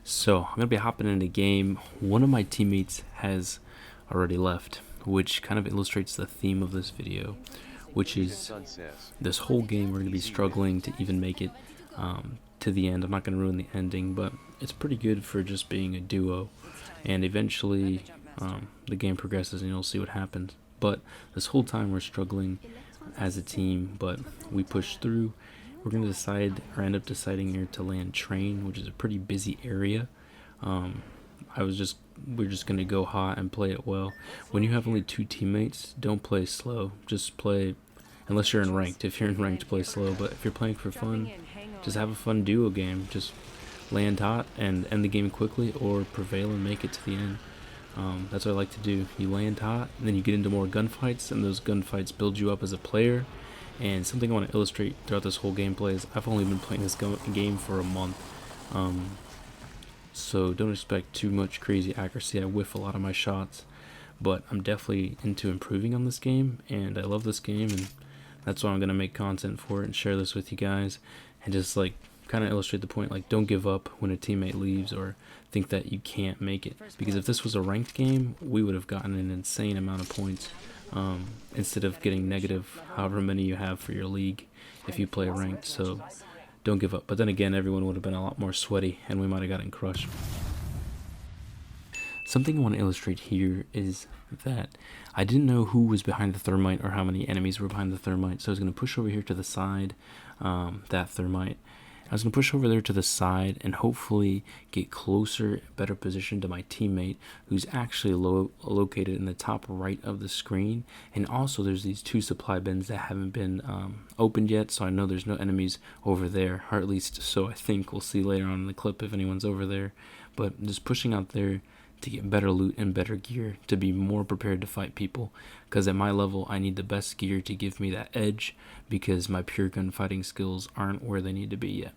So I'm gonna be hopping in a game. One of my teammates has already left, which kind of illustrates the theme of this video, which is this whole game we're gonna be struggling to even make it to the end. I'm not gonna ruin the ending, but it's pretty good for just being a duo, and eventually the game progresses and you'll see what happens. But this whole time we're struggling as a team, but we push through. We're gonna decide or end up deciding here to land train, which is a pretty busy area. Um, we're just gonna go hot and play it well. When you have only two teammates, don't play slow. Just play, unless you're in ranked. If you're in ranked, play slow. But if you're playing for fun, just have a fun duo game. Just land hot and end the game quickly, or prevail and make it to the end. That's what I like to do. You land hot, and then you get into more gunfights, and those gunfights build you up as a player. And something I want to illustrate throughout this whole gameplay is I've only been playing this game for a month. So don't expect too much crazy accuracy. I whiff a lot of my shots, but I'm definitely into improving on this game, and I love this game, and that's why I'm going to make content for it and share this with you guys, and just like kind of illustrate the point, like don't give up when a teammate leaves or think that you can't make it, because if this was a ranked game, we would have gotten an insane amount of points, instead of getting negative however many you have for your league if you play ranked. So don't give up. But then again, everyone would have been a lot more sweaty and we might have gotten crushed. Something I want to illustrate here is that I didn't know who was behind the thermite or how many enemies were behind the thermite, so I was going to push over here to the side, that thermite. I was going to push over there to the side and hopefully get closer, better position to my teammate, who's actually located in the top right of the screen. And also there's these two supply bins that haven't been opened yet, so I know there's no enemies over there, or at least so I think. We'll see later on in the clip if anyone's over there. But just pushing out there to get better loot and better gear, to be more prepared to fight people, because at my level I need the best gear to give me that edge, because my pure gunfighting skills aren't where they need to be yet.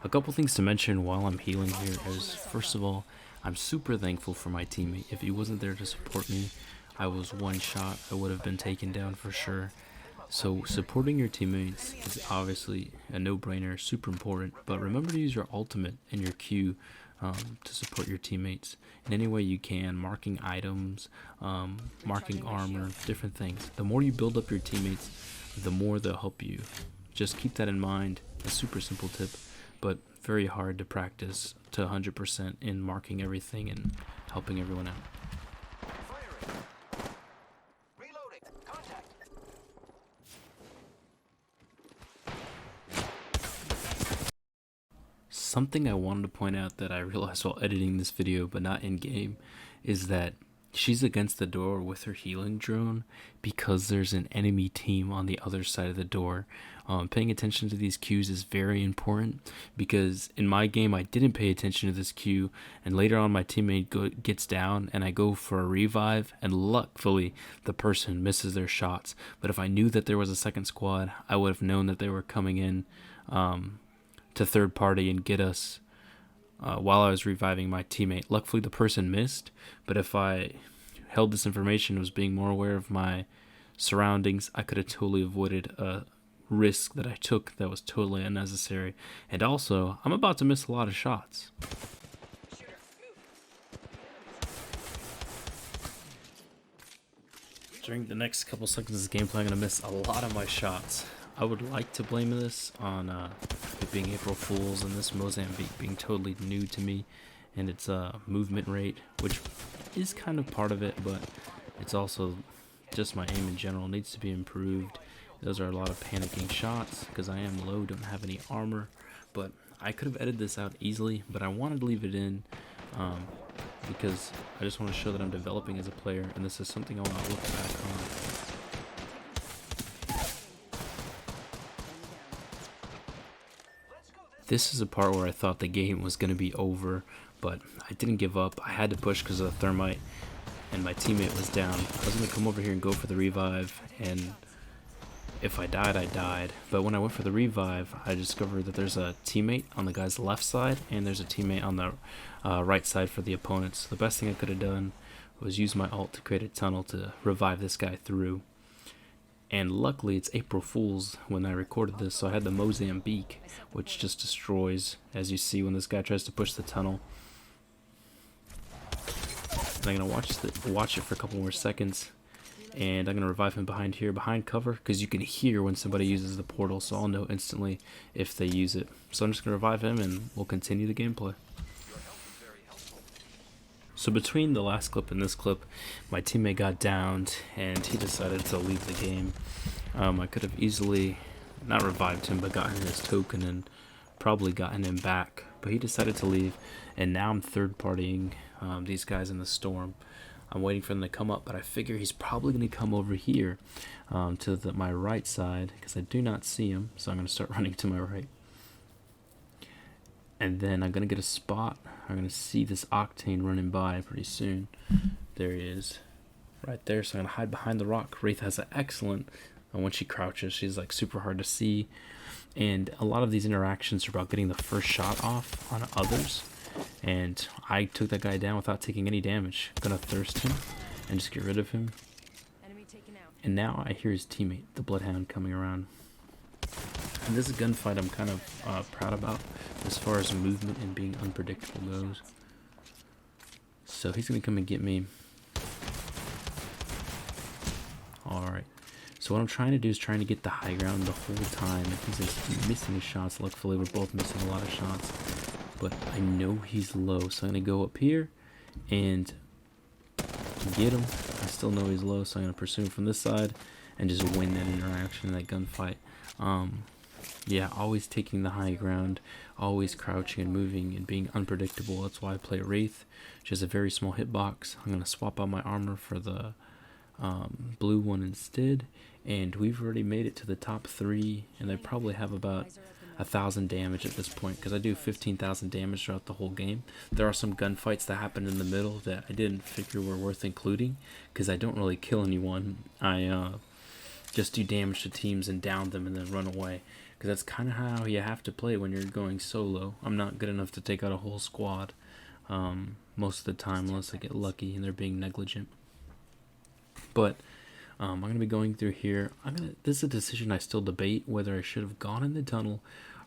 A couple things to mention while I'm healing here is, first of all, I'm super thankful for my teammate. If he wasn't there to support me, I was one shot, I would have been taken down for sure. So supporting your teammates is obviously a no-brainer, super important, but remember to use your ultimate and your Q to support your teammates in any way you can, marking items, marking armor, different things. The more you build up your teammates, the more they'll help you. Just keep that in mind. A super simple tip, but very hard to practice to 100% in marking everything and helping everyone out. Something I wanted to point out that I realized while editing this video, but not in game, is that she's against the door with her healing drone because there's an enemy team on the other side of the door. Paying attention to these cues is very important, because in my game I didn't pay attention to this cue, and later on my teammate gets down and I go for a revive, and luckily the person misses their shots. But if I knew that there was a second squad, I would have known that they were coming in to third party and get us while I was reviving my teammate. Luckily the person missed, but if I held this information, was being more aware of my surroundings, I could have totally avoided a risk that I took that was totally unnecessary. And also, I'm about to miss a lot of shots. During the next couple seconds of this gameplay, I'm going to miss a lot of my shots. I would like to blame this on it being April Fool's and this Mozambique being totally new to me, and its movement rate, which is kind of part of it, but it's also just my aim in general needs to be improved. Those are a lot of panicking shots because I am low, don't have any armor, but I could have edited this out easily, but I wanted to leave it in because I just want to show that I'm developing as a player, and this is something I want to look back on. This is a part where I thought the game was going to be over, but I didn't give up. I had to push because of the thermite, and my teammate was down. I was going to come over here and go for the revive, and if I died, I died. But when I went for the revive, I discovered that there's a teammate on the guy's left side, and there's a teammate on the right side for the opponents. So the best thing I could have done was use my ult to create a tunnel to revive this guy through. And luckily it's April Fool's when I recorded this, so I had the Mozambique, which just destroys, as you see when this guy tries to push the tunnel. And I'm gonna watch it for a couple more seconds, and I'm gonna revive him behind here, behind cover, because you can hear when somebody uses the portal, so I'll know instantly if they use it. So I'm just gonna revive him, and we'll continue the gameplay. So between the last clip and this clip, my teammate got downed and he decided to leave the game. I could have easily not revived him, but gotten his token and probably gotten him back. But he decided to leave, and now I'm third partying these guys in the storm. I'm waiting for them to come up, but I figure he's probably going to come over here to my right side because I do not see him. So I'm going to start running to my right. And then I'm going to get a spot. I'm going to see this Octane running by pretty soon. There he is. Right there. So I'm going to hide behind the rock. Wraith has an excellent... And when she crouches, she's like super hard to see. And a lot of these interactions are about getting the first shot off on others. And I took that guy down without taking any damage. I'm going to thirst him and just get rid of him. And now I hear his teammate, the Bloodhound, coming around. And this is a gunfight I'm kind of proud about as far as movement and being unpredictable goes. So he's going to come and get me. Alright. So what I'm trying to do is trying to get the high ground the whole time. And he's just missing his shots. Luckily, we're both missing a lot of shots. But I know he's low. So I'm going to go up here and get him. I still know he's low, so I'm going to pursue him from this side and just win that interaction, that gunfight. Yeah, always taking the high ground, always crouching and moving and being unpredictable. That's why I play Wraith. She has a very small hitbox. I'm going to swap out my armor for the blue one instead. And we've already made it to the top 3, and I probably have about 1,000 damage at this point because I do 15,000 damage throughout the whole game. There are some gunfights that happen in the middle that I didn't figure were worth including because I don't really kill anyone. I just do damage to teams and down them and then run away. Because that's kind of how you have to play when you're going solo. I'm not good enough to take out a whole squad most of the time unless I get lucky and they're being negligent. But I'm going to be going through here. This is a decision I still debate whether I should have gone in the tunnel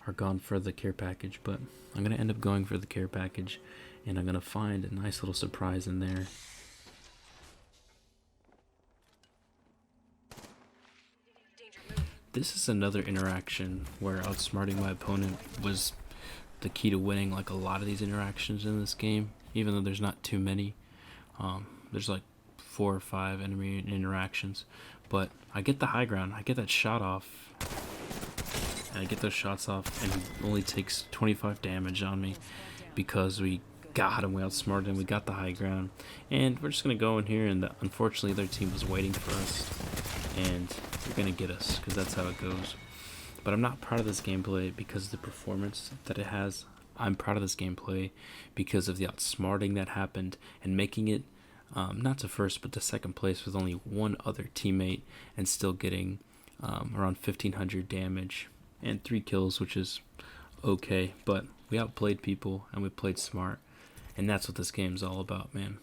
or gone for the care package. But I'm going to end up going for the care package, and I'm going to find a nice little surprise in there. This is another interaction where outsmarting my opponent was the key to winning like a lot of these interactions in this game, even though there's not too many. There's like 4 or 5 enemy interactions, but I get the high ground, I get that shot off, and I get those shots off, and he only takes 25 damage on me because we got him, we outsmarted him, we got the high ground, and we're just going to go in here, and unfortunately their team was waiting for us, and they're going to get us, because that's how it goes. But I'm not proud of this gameplay because of the performance that it has. I'm proud of this gameplay because of the outsmarting that happened and making it not to first but to second place with only one other teammate and still getting around 1,500 damage and 3 kills, which is okay. But we outplayed people and we played smart, and that's what this game's all about, man.